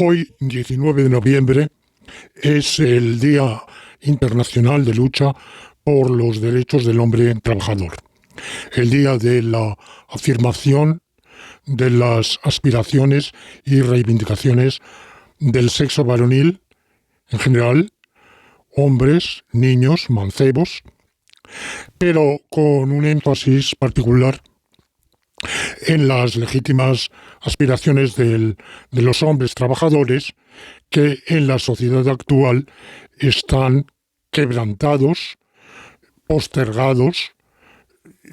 Hoy, 19 de noviembre, es el Día Internacional de Lucha por los Derechos del Hombre Trabajador. El día de la afirmación de las aspiraciones y reivindicaciones del sexo varonil en general, hombres, niños, mancebos, pero con un énfasis particular en las legítimas aspiraciones de los hombres trabajadores que en la sociedad actual están quebrantados, postergados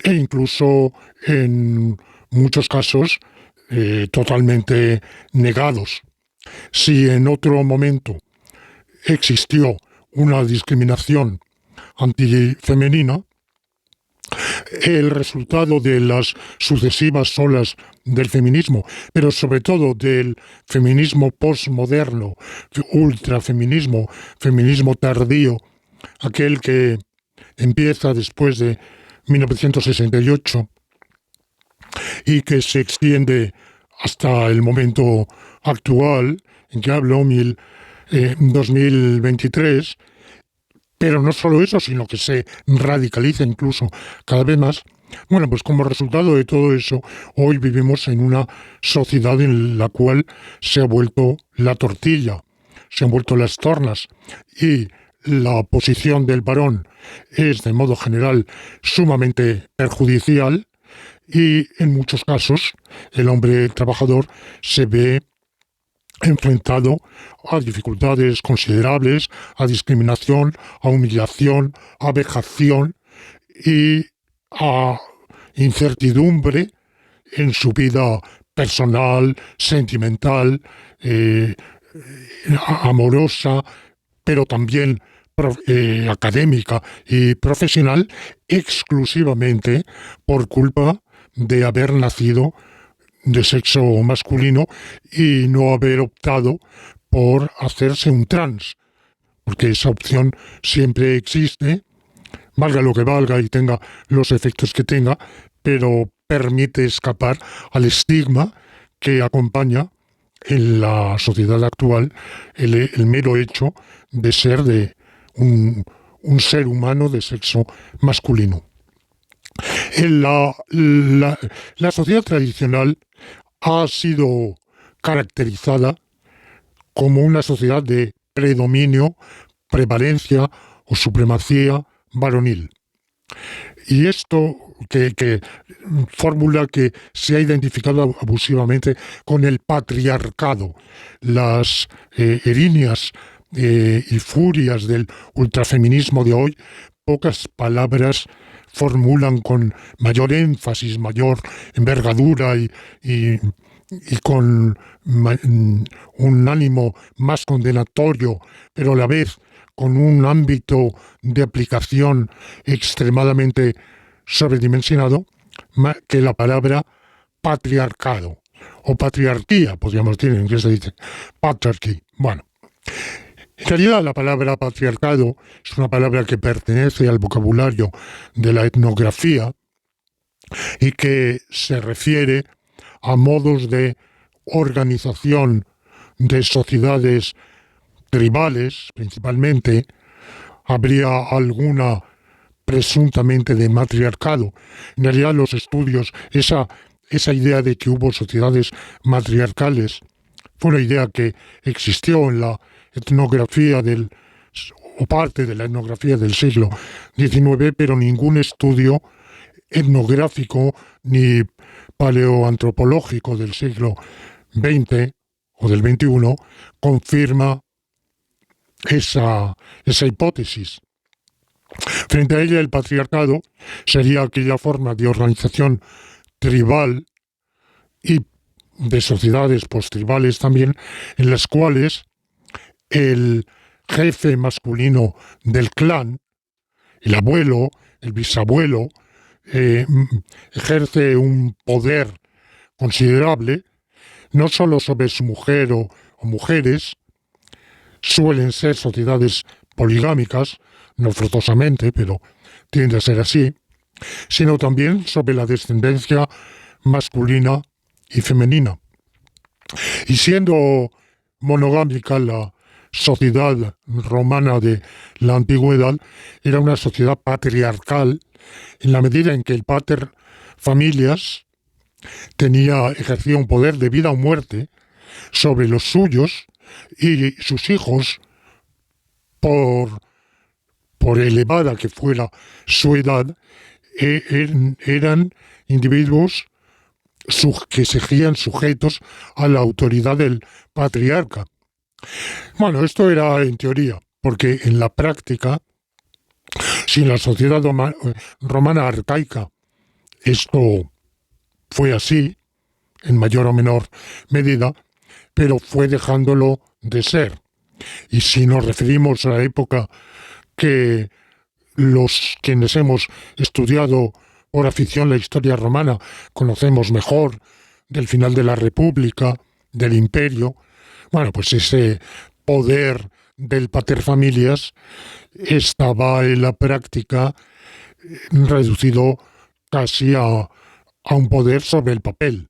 e incluso en muchos casos totalmente negados. Si en otro momento existió una discriminación antifemenina, el resultado de las sucesivas olas del feminismo, pero sobre todo del feminismo postmoderno, ultrafeminismo, feminismo tardío, aquel que empieza después de 1968 y que se extiende hasta el momento actual, en que hablo, 2023, pero no solo eso, sino que se radicaliza incluso cada vez más. Bueno, pues como resultado de todo eso, hoy vivimos en una sociedad en la cual se ha vuelto la tortilla, se han vuelto las tornas y la posición del varón es de modo general sumamente perjudicial y en muchos casos el hombre trabajador se ve enfrentado a dificultades considerables, a discriminación, a humillación, a vejación y a incertidumbre en su vida personal, sentimental, amorosa, pero también académica y profesional, exclusivamente por culpa de haber nacido de sexo masculino y no haber optado por hacerse un trans, porque esa opción siempre existe, valga lo que valga y tenga los efectos que tenga, pero permite escapar al estigma que acompaña en la sociedad actual el mero hecho de ser de un ser humano de sexo masculino. La sociedad tradicional ha sido caracterizada como una sociedad de predominio, prevalencia o supremacía varonil. Y esto, que fórmula que se ha identificado abusivamente con el patriarcado, las erinias y furias del ultrafeminismo de hoy, pocas palabras formulan con mayor énfasis, mayor envergadura y con un ánimo más condenatorio, pero a la vez con un ámbito de aplicación extremadamente sobredimensionado, que la palabra patriarcado o patriarquía, podríamos decir, en inglés se dice patriarchy. Bueno, en realidad la palabra patriarcado es una palabra que pertenece al vocabulario de la etnografía y que se refiere a modos de organización de sociedades tribales, principalmente. Habría alguna presuntamente de matriarcado. En realidad los estudios, esa idea de que hubo sociedades matriarcales fue una idea que existió en la etnografía o parte de la etnografía del siglo XIX, pero ningún estudio etnográfico ni paleoantropológico del siglo XX o del XXI confirma esa hipótesis. Frente a ella, el patriarcado sería aquella forma de organización tribal y de sociedades postribales también, en las cuales el jefe masculino del clan, el abuelo, el bisabuelo, ejerce un poder considerable, no solo sobre su mujer o mujeres, suelen ser sociedades poligámicas, no forzosamente, pero tiende a ser así, sino también sobre la descendencia masculina y femenina. Y siendo monogámica, la sociedad romana de la antigüedad era una sociedad patriarcal en la medida en que el pater familias ejercía un poder de vida o muerte sobre los suyos y sus hijos, por, por elevada que fuera su edad, eran individuos que seguían sujetos a la autoridad del patriarca. Bueno, esto era en teoría, porque en la práctica, si en la sociedad romana arcaica esto fue así, en mayor o menor medida, pero fue dejándolo de ser. Y si nos referimos a la época que los quienes hemos estudiado por afición la historia romana conocemos mejor, del final de la República, del Imperio, bueno, pues ese poder del paterfamilias estaba en la práctica reducido casi a un poder sobre el papel.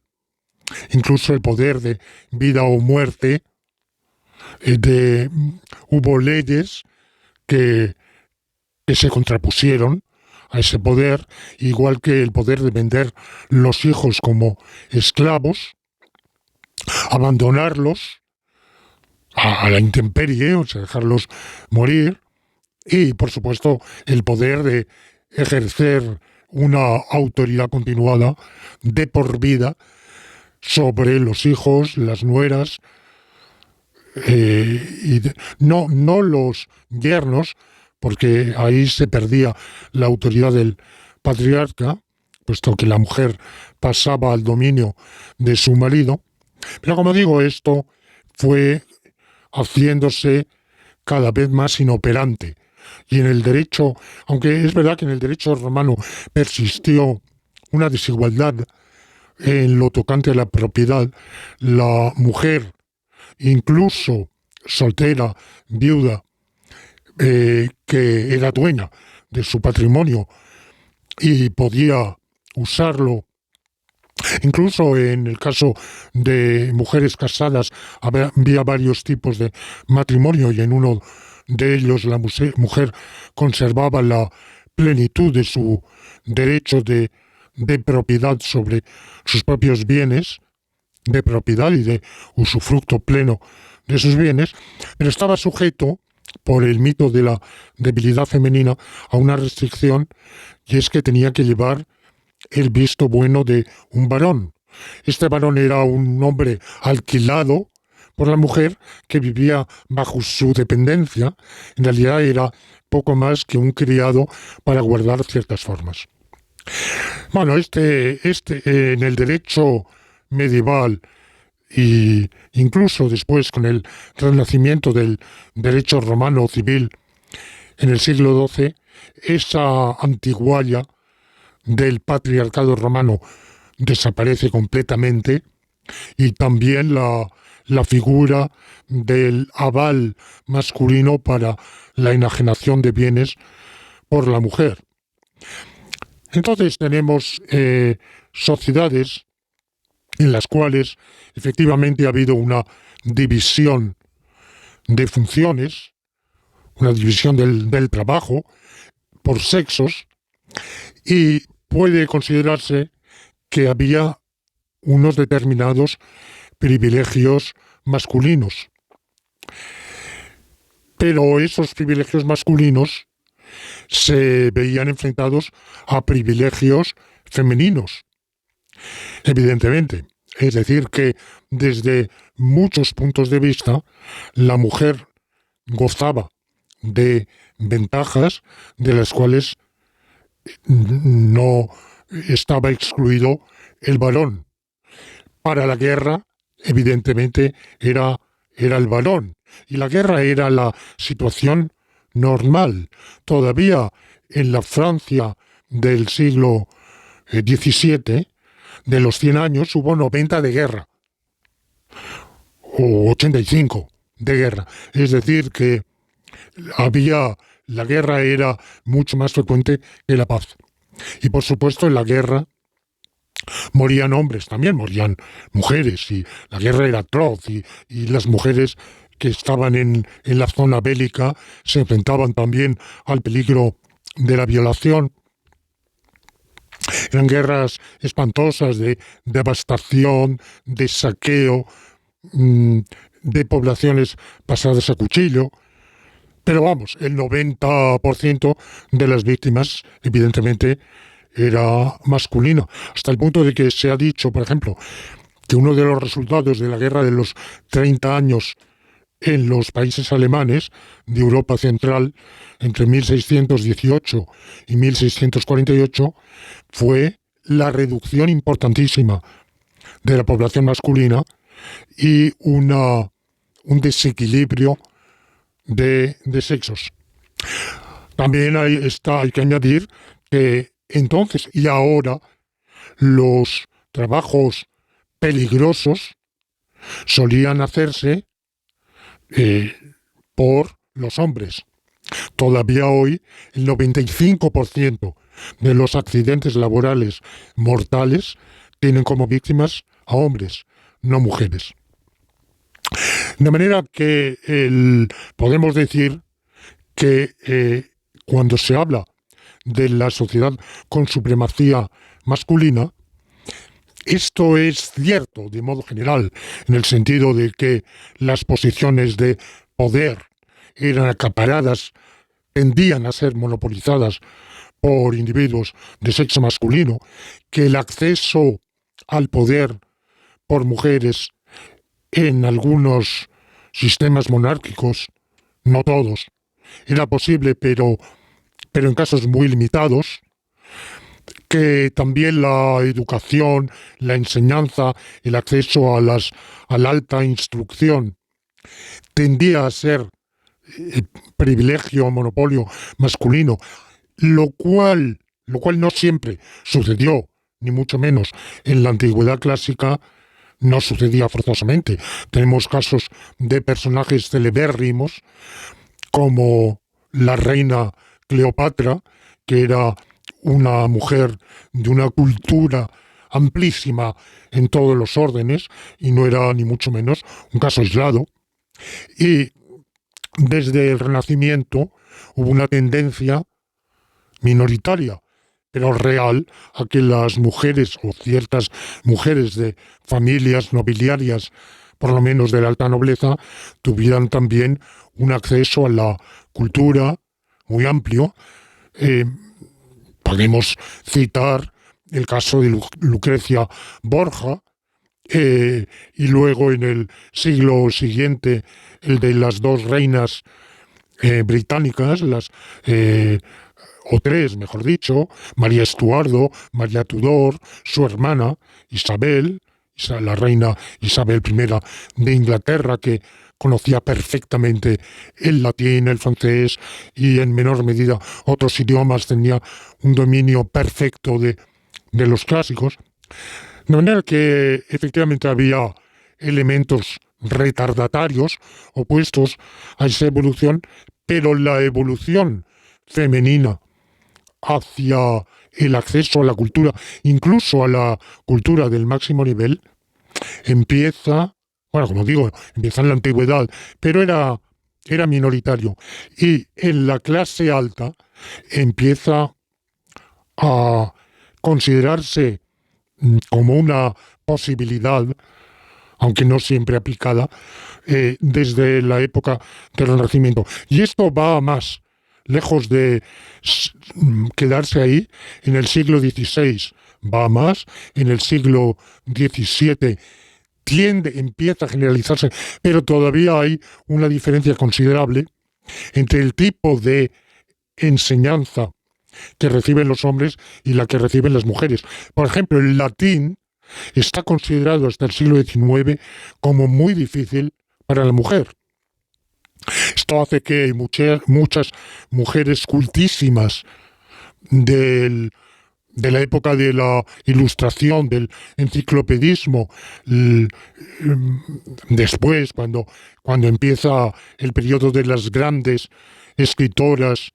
Incluso el poder de vida o muerte, hubo leyes que se contrapusieron a ese poder, igual que el poder de vender los hijos como esclavos, abandonarlos a la intemperie, o sea, dejarlos morir, y por supuesto el poder de ejercer una autoridad continuada de por vida sobre los hijos, las nueras, no los yernos, porque ahí se perdía la autoridad del patriarca, puesto que la mujer pasaba al dominio de su marido. Pero como digo, esto fue haciéndose cada vez más inoperante. Y en el derecho, aunque es verdad que en el derecho romano persistió una desigualdad en lo tocante a la propiedad, la mujer, incluso soltera, viuda, que era dueña de su patrimonio y podía usarlo. Incluso en el caso de mujeres casadas había varios tipos de matrimonio y en uno de ellos la mujer conservaba la plenitud de su derecho de propiedad sobre sus propios bienes, de propiedad y de usufructo pleno de sus bienes, pero estaba sujeto por el mito de la debilidad femenina a una restricción, y es que tenía que llevar el visto bueno de un varón. Este varón era un hombre alquilado por la mujer que vivía bajo su dependencia. En realidad era poco más que un criado para guardar ciertas formas. Bueno, en el derecho medieval y incluso después con el renacimiento del derecho romano civil en el siglo XII, esa antigualla del patriarcado romano desaparece completamente y también la figura del aval masculino para la enajenación de bienes por la mujer. Entonces tenemos sociedades en las cuales efectivamente ha habido una división de funciones, una división del trabajo por sexos, y puede considerarse que había unos determinados privilegios masculinos. Pero esos privilegios masculinos se veían enfrentados a privilegios femeninos, evidentemente. Es decir, que desde muchos puntos de vista, la mujer gozaba de ventajas de las cuales no estaba excluido el varón. Para la guerra, evidentemente, era el varón. Y la guerra era la situación normal. Todavía en la Francia del siglo XVII, de los 100 años, hubo 90 de guerra. O 85 de guerra. Es decir, que la guerra era mucho más frecuente que la paz. Y por supuesto en la guerra morían hombres, también morían mujeres, y la guerra era atroz, y las mujeres que estaban en la zona bélica se enfrentaban también al peligro de la violación. Eran guerras espantosas de devastación, de saqueo, mm, de poblaciones pasadas a cuchillo. Pero vamos, el 90% de las víctimas, evidentemente, era masculino. Hasta el punto de que se ha dicho, por ejemplo, que uno de los resultados de la guerra de los 30 años en los países alemanes de Europa Central, entre 1618 y 1648, fue la reducción importantísima de la población masculina y un desequilibrio de sexos. También hay que añadir que entonces y ahora los trabajos peligrosos solían hacerse eh, por los hombres. Todavía hoy el 95% de los accidentes laborales mortales tienen como víctimas a hombres, no mujeres. De manera que podemos decir que cuando se habla de la sociedad con supremacía masculina, esto es cierto de modo general, en el sentido de que las posiciones de poder eran acaparadas, tendían a ser monopolizadas por individuos de sexo masculino, que el acceso al poder por mujeres en algunos sistemas monárquicos, no todos, era posible, pero en casos muy limitados, que también la educación, la enseñanza, el acceso a la alta instrucción tendía a ser privilegio o monopolio masculino, lo cual no siempre sucedió, ni mucho menos en la antigüedad clásica. No sucedía forzosamente. Tenemos casos de personajes celebérrimos como la reina Cleopatra, que era una mujer de una cultura amplísima en todos los órdenes y no era ni mucho menos un caso aislado. Y desde el Renacimiento hubo una tendencia minoritaria, pero real, a que las mujeres o ciertas mujeres de familias nobiliarias, por lo menos de la alta nobleza, tuvieran también un acceso a la cultura muy amplio. Eh, Podemos citar el caso de Lucrecia Borgia, y luego en el siglo siguiente el de las dos reinas británicas, o tres, mejor dicho, María Estuardo, María Tudor, su hermana Isabel, la reina Isabel I de Inglaterra, que conocía perfectamente el latín, el francés y en menor medida otros idiomas, tenía un dominio perfecto de los clásicos. De manera que efectivamente había elementos retardatarios opuestos a esa evolución, pero la evolución femenina hacia el acceso a la cultura, incluso a la cultura del máximo nivel, empieza, bueno, como digo, empieza en la antigüedad, pero era minoritario. Y en la clase alta empieza a considerarse como una posibilidad, aunque no siempre aplicada, desde la época del Renacimiento. Y esto va a más, lejos de quedarse ahí, en el siglo XVI va a más, en el siglo XVII empieza a generalizarse, pero todavía hay una diferencia considerable entre el tipo de enseñanza que reciben los hombres y la que reciben las mujeres. Por ejemplo, el latín está considerado hasta el siglo XIX como muy difícil para la mujer. Esto hace que muchas mujeres cultísimas de la época de la Ilustración, del enciclopedismo, después, cuando empieza el periodo de las grandes escritoras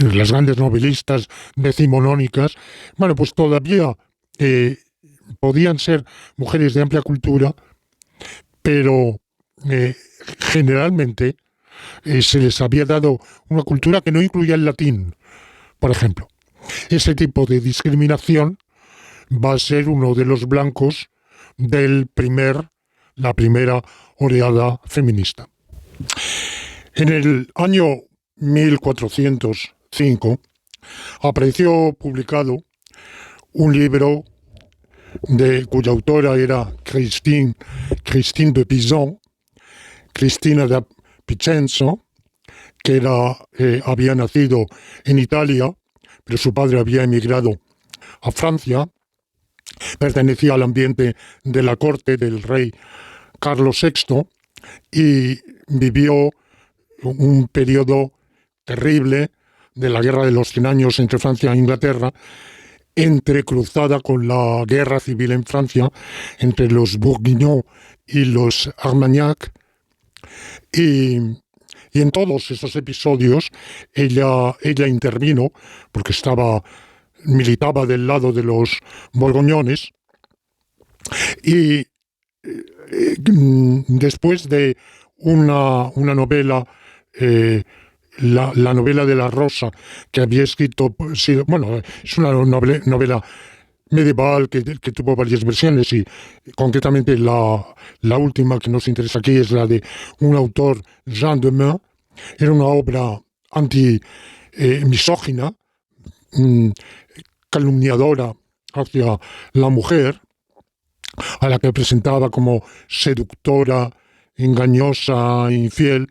las grandes novelistas decimonónicas, bueno, pues todavía podían ser mujeres de amplia cultura, pero generalmente se les había dado una cultura que no incluía el latín, por ejemplo. Ese tipo de discriminación va a ser uno de los blancos de la primera oleada feminista. En el año 1405 apareció publicado un libro cuya autora era Christine de Pizan, Cristina de Picenzo, que había nacido en Italia, pero su padre había emigrado a Francia, pertenecía al ambiente de la corte del rey Carlos VI y vivió un periodo terrible de la Guerra de los 100 años entre Francia e Inglaterra, entrecruzada con la guerra civil en Francia entre los Bourguignons y los Armagnac, y en todos esos episodios ella intervino porque militaba del lado de los borgoñones, y después de una novela, la novela de la Rosa, que había escrito, bueno, es una novela medieval que tuvo varias versiones, y concretamente la última que nos interesa aquí es la de un autor, Jean Demeun. Era una obra misógina, calumniadora hacia la mujer, a la que presentaba como seductora, engañosa, infiel.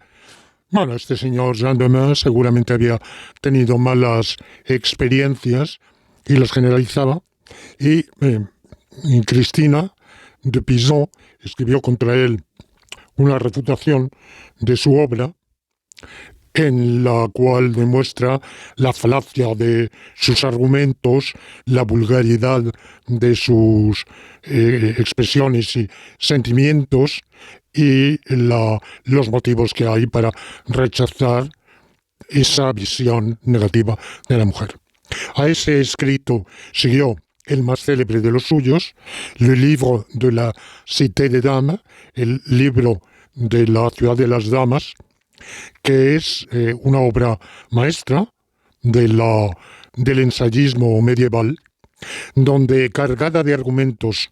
Bueno, este señor Jean Demeun seguramente había tenido malas experiencias y las generalizaba. Y Cristina de Pizan escribió contra él una refutación de su obra, en la cual demuestra la falacia de sus argumentos, la vulgaridad de sus expresiones y sentimientos, y los motivos que hay para rechazar esa visión negativa de la mujer. A ese escrito siguió el más célebre de los suyos, Le Livre de la Cité des Dames, el libro de la ciudad de las damas, que es una obra maestra del ensayismo medieval, donde, cargada de argumentos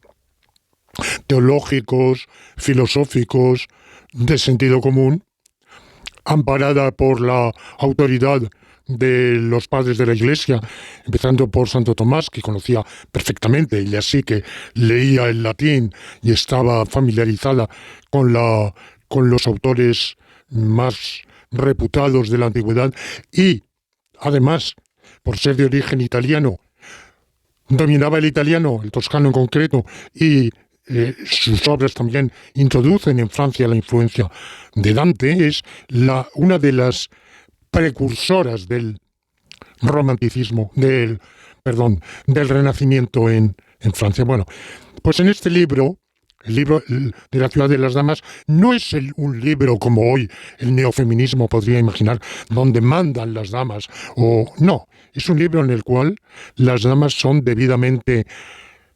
teológicos, filosóficos, de sentido común, amparada por la autoridad de los padres de la Iglesia, empezando por Santo Tomás, que conocía perfectamente, y así que leía el latín y estaba familiarizada con los autores más reputados de la antigüedad, y además, por ser de origen italiano, dominaba el italiano, el toscano en concreto, y sus obras también introducen en Francia la influencia de Dante. Es una de las precursoras del romanticismo, del Renacimiento en Francia. Bueno, pues en este libro, el libro de la ciudad de las damas, no es un libro como hoy el neofeminismo podría imaginar, donde mandan las damas, no, es un libro en el cual las damas son debidamente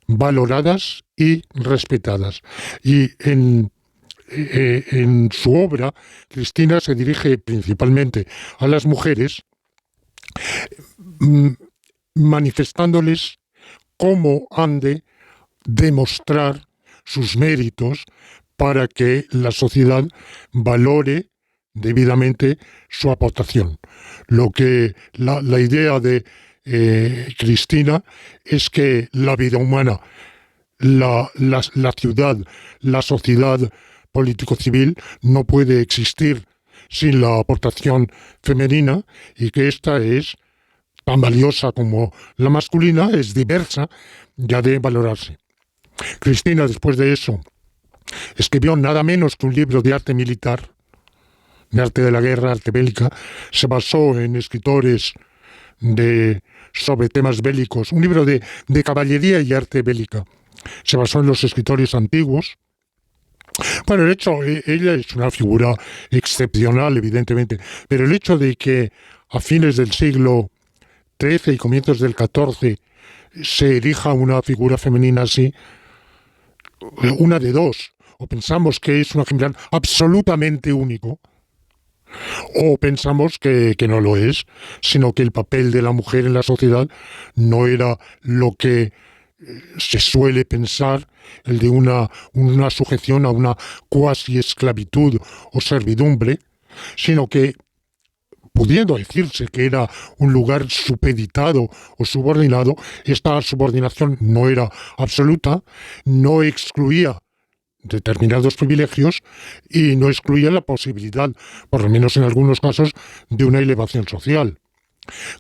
valoradas y respetadas. Y en su obra, Cristina se dirige principalmente a las mujeres, manifestándoles cómo han de demostrar sus méritos para que la sociedad valore debidamente su aportación. La idea de Cristina es que la vida humana, la ciudad, la sociedad político-civil no puede existir sin la aportación femenina, y que esta es tan valiosa como la masculina, es diversa, ya de valorarse. Cristina, después de eso, escribió nada menos que un libro de arte militar, de arte de la guerra, arte bélica. Se basó en escritores sobre temas bélicos, un libro de caballería y arte bélica. Se basó en los escritores antiguos, Bueno, el hecho, ella es una figura excepcional, evidentemente, pero el hecho de que a fines del siglo XIII y comienzos del XIV se elija una figura femenina así, una de dos: o pensamos que es un ejemplar absolutamente único, o pensamos que no lo es, sino que el papel de la mujer en la sociedad no era lo que se suele pensar, el de una sujeción a una cuasi esclavitud o servidumbre, sino que, pudiendo decirse que era un lugar supeditado o subordinado, esta subordinación no era absoluta, no excluía determinados privilegios y no excluía la posibilidad, por lo menos en algunos casos, de una elevación social.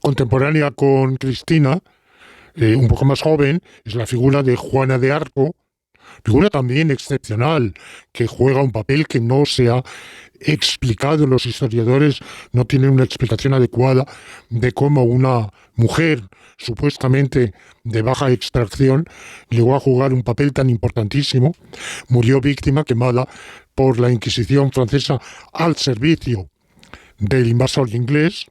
Contemporánea con Cristina, un poco más joven, es la figura de Juana de Arco, figura también excepcional, que juega un papel que no se ha explicado. Los historiadores no tienen una explicación adecuada de cómo una mujer supuestamente de baja extracción llegó a jugar un papel tan importantísimo. Murió víctima, quemada por la Inquisición francesa al servicio del invasor inglés.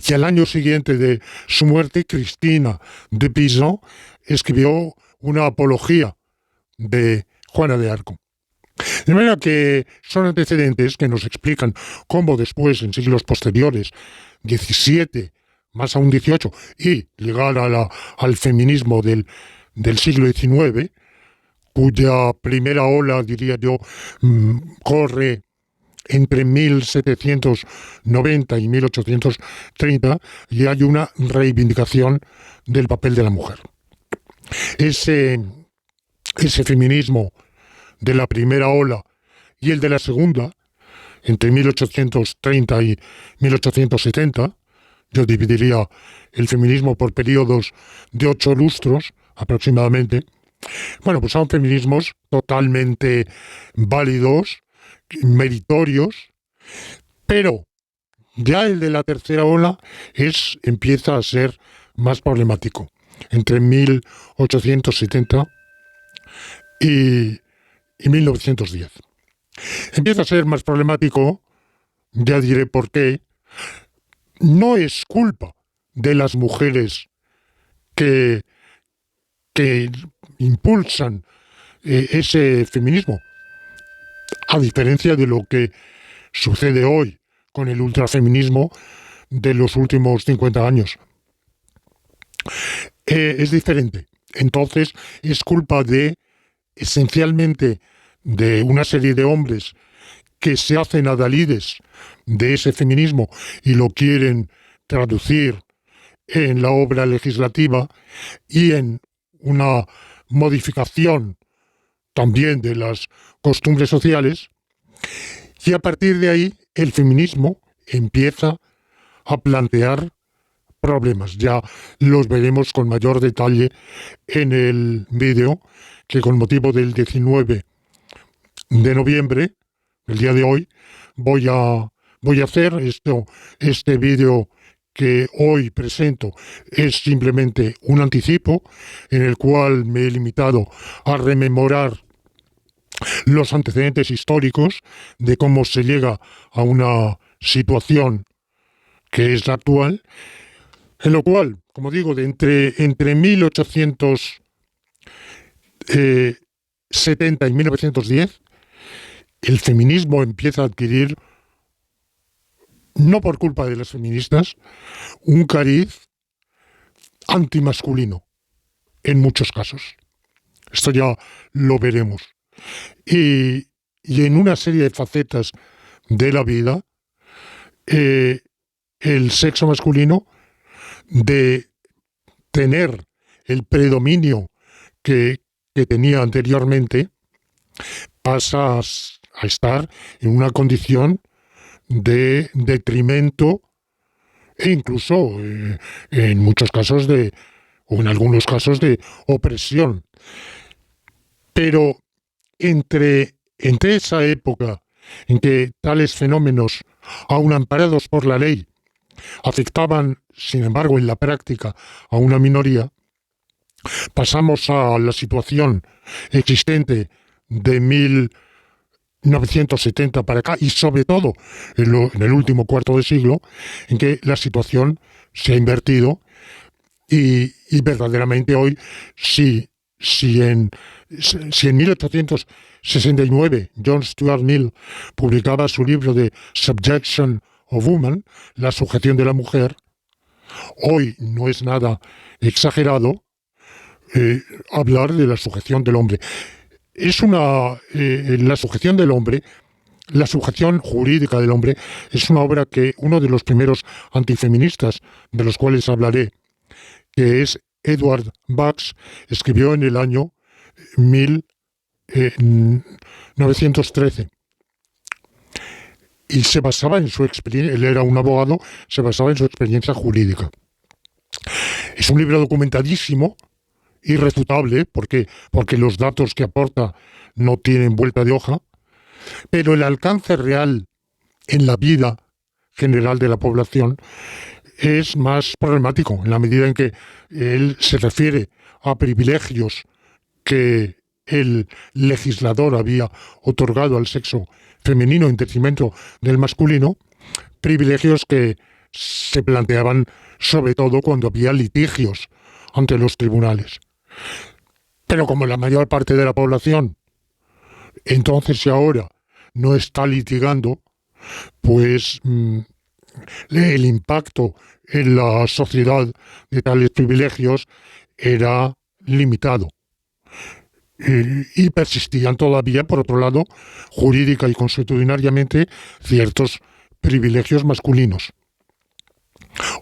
Y al año siguiente de su muerte, Cristina de Pizan escribió una apología de Juana de Arco. De manera que son antecedentes que nos explican cómo después, en siglos posteriores, XVII, más aún XVIII, y llegar al feminismo del siglo XIX, cuya primera ola, diría yo, corre entre 1790 y 1830, y hay una reivindicación del papel de la mujer. Ese feminismo de la primera ola y el de la segunda, entre 1830 y 1870, yo dividiría el feminismo por periodos de 8 lustros aproximadamente. Bueno, pues son feminismos totalmente válidos, meritorios, pero ya el de la tercera ola empieza a ser más problemático. Entre 1870 y 1910. Empieza a ser más problemático, ya diré por qué. No es culpa de las mujeres que impulsan ese feminismo, a diferencia de lo que sucede hoy con el ultrafeminismo de los últimos 50 años. Es diferente. Entonces, es culpa esencialmente de una serie de hombres que se hacen adalides de ese feminismo y lo quieren traducir en la obra legislativa y en una modificación también de las costumbres sociales, y a partir de ahí el feminismo empieza a plantear problemas. Ya los veremos con mayor detalle en el vídeo que, con motivo del 19 de noviembre, el día de hoy, voy a hacer. Este vídeo que hoy presento es simplemente un anticipo en el cual me he limitado a rememorar los antecedentes históricos de cómo se llega a una situación que es la actual, en lo cual, como digo, entre 1870 y 1910, el feminismo empieza a adquirir, no por culpa de las feministas, un cariz antimasculino, en muchos casos. Esto ya lo veremos. Y en una serie de facetas de la vida, el sexo masculino, de tener el predominio que tenía anteriormente, pasa a estar en una condición de detrimento e incluso en muchos casos o en algunos casos de opresión. Pero entre esa época en que tales fenómenos, aun amparados por la ley, afectaban, sin embargo, en la práctica a una minoría, pasamos a la situación existente de 1970 para acá y sobre todo en el último cuarto de siglo, en que la situación se ha invertido y verdaderamente hoy, si en 1869 John Stuart Mill publicaba su libro de Subjection of Woman, la sujeción de la mujer, hoy no es nada exagerado hablar de la sujeción del hombre. La sujeción del hombre, la sujeción jurídica del hombre, es una obra que uno de los primeros antifeministas, de los cuales hablaré, que es Edward Bucks, escribió en el año 1913. Y se basaba en su experiencia, él era un abogado, se basaba en su experiencia jurídica. Es un libro documentadísimo, irrefutable, porque los datos que aporta no tienen vuelta de hoja, pero el alcance real en la vida general de la población es más problemático, en la medida en que él se refiere a privilegios que el legislador había otorgado al sexo femenino en detrimento del masculino, privilegios que se planteaban sobre todo cuando había litigios ante los tribunales. Pero como la mayor parte de la población entonces y ahora no está litigando, pues el impacto en la sociedad de tales privilegios era limitado. Y persistían todavía, por otro lado, jurídica y consuetudinariamente, ciertos privilegios masculinos.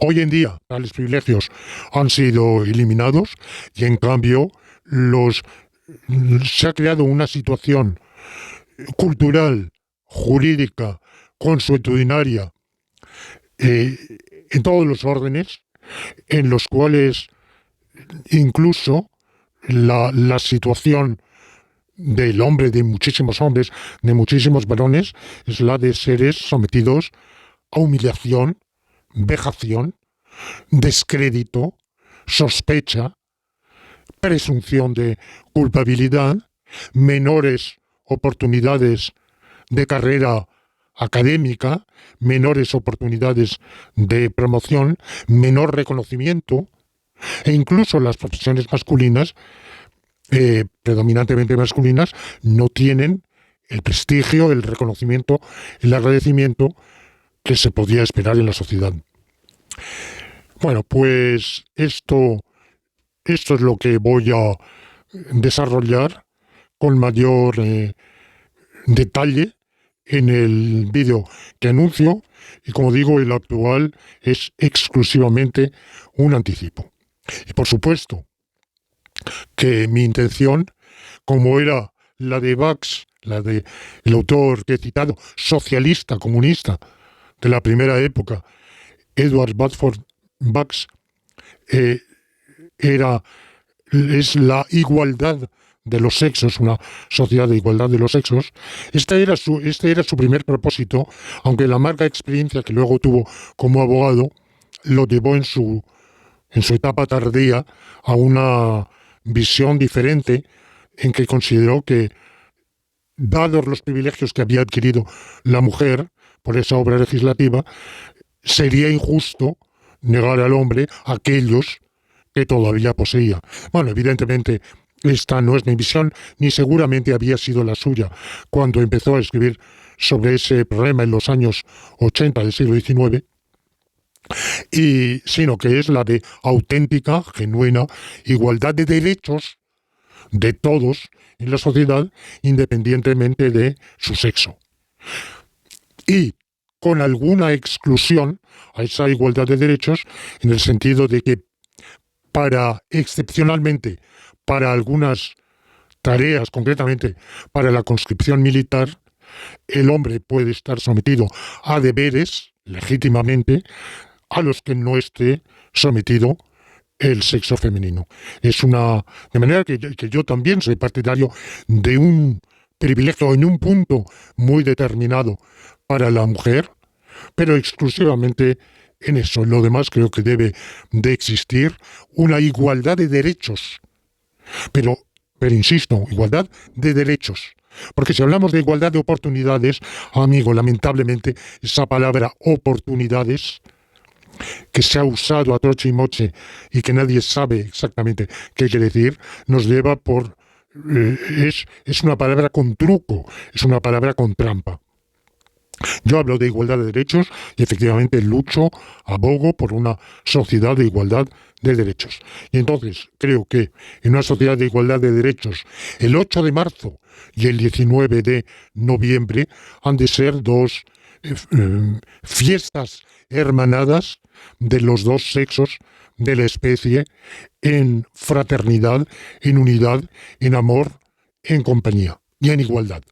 Hoy en día, tales privilegios han sido eliminados y, en cambio, se ha creado una situación cultural, jurídica, consuetudinaria, en todos los órdenes, en los cuales incluso la situación del hombre, de muchísimos hombres, de muchísimos varones, es la de seres sometidos a humillación, vejación, descrédito, sospecha, presunción de culpabilidad, menores oportunidades de carrera académica, menores oportunidades de promoción, menor reconocimiento, e incluso las profesiones masculinas, predominantemente masculinas, no tienen el prestigio, el reconocimiento, el agradecimiento que se podía esperar en la sociedad. Bueno, pues esto es lo que voy a desarrollar con mayor detalle en el vídeo que anuncio, y como digo, el actual es exclusivamente un anticipo. Y por supuesto que mi intención, como era la de Bucks, la de el autor que he citado, socialista, comunista, de la primera época, Edward Bradford Bucks, es la igualdad de los sexos, una sociedad de igualdad de los sexos. Este era su primer propósito, aunque la amarga experiencia que luego tuvo como abogado lo llevó en su etapa tardía a una visión diferente, en que consideró que, dados los privilegios que había adquirido la mujer por esa obra legislativa, sería injusto negar al hombre aquellos que todavía poseía. Bueno, evidentemente, esta no es mi visión, ni seguramente había sido la suya cuando empezó a escribir sobre ese problema en los años 80 del siglo XIX, sino que es la de auténtica, genuina igualdad de derechos de todos en la sociedad, independientemente de su sexo. Y con alguna exclusión a esa igualdad de derechos, en el sentido de que excepcionalmente, para algunas tareas, concretamente para la conscripción militar, el hombre puede estar sometido a deberes, legítimamente, a los que no esté sometido el sexo femenino. De manera que yo también soy partidario de un privilegio en un punto muy determinado para la mujer, pero exclusivamente en eso. En lo demás creo que debe de existir una igualdad de derechos. Pero insisto, igualdad de derechos. Porque si hablamos de igualdad de oportunidades, amigo, lamentablemente esa palabra oportunidades, que se ha usado a troche y moche y que nadie sabe exactamente qué quiere decir, nos lleva por... es una palabra con truco, es una palabra con trampa. Yo hablo de igualdad de derechos y efectivamente lucho, abogo por una sociedad de igualdad de derechos. Y entonces creo que en una sociedad de igualdad de derechos, el 8 de marzo y el 19 de noviembre han de ser dos fiestas hermanadas de los dos sexos de la especie en fraternidad, en unidad, en amor, en compañía y en igualdad.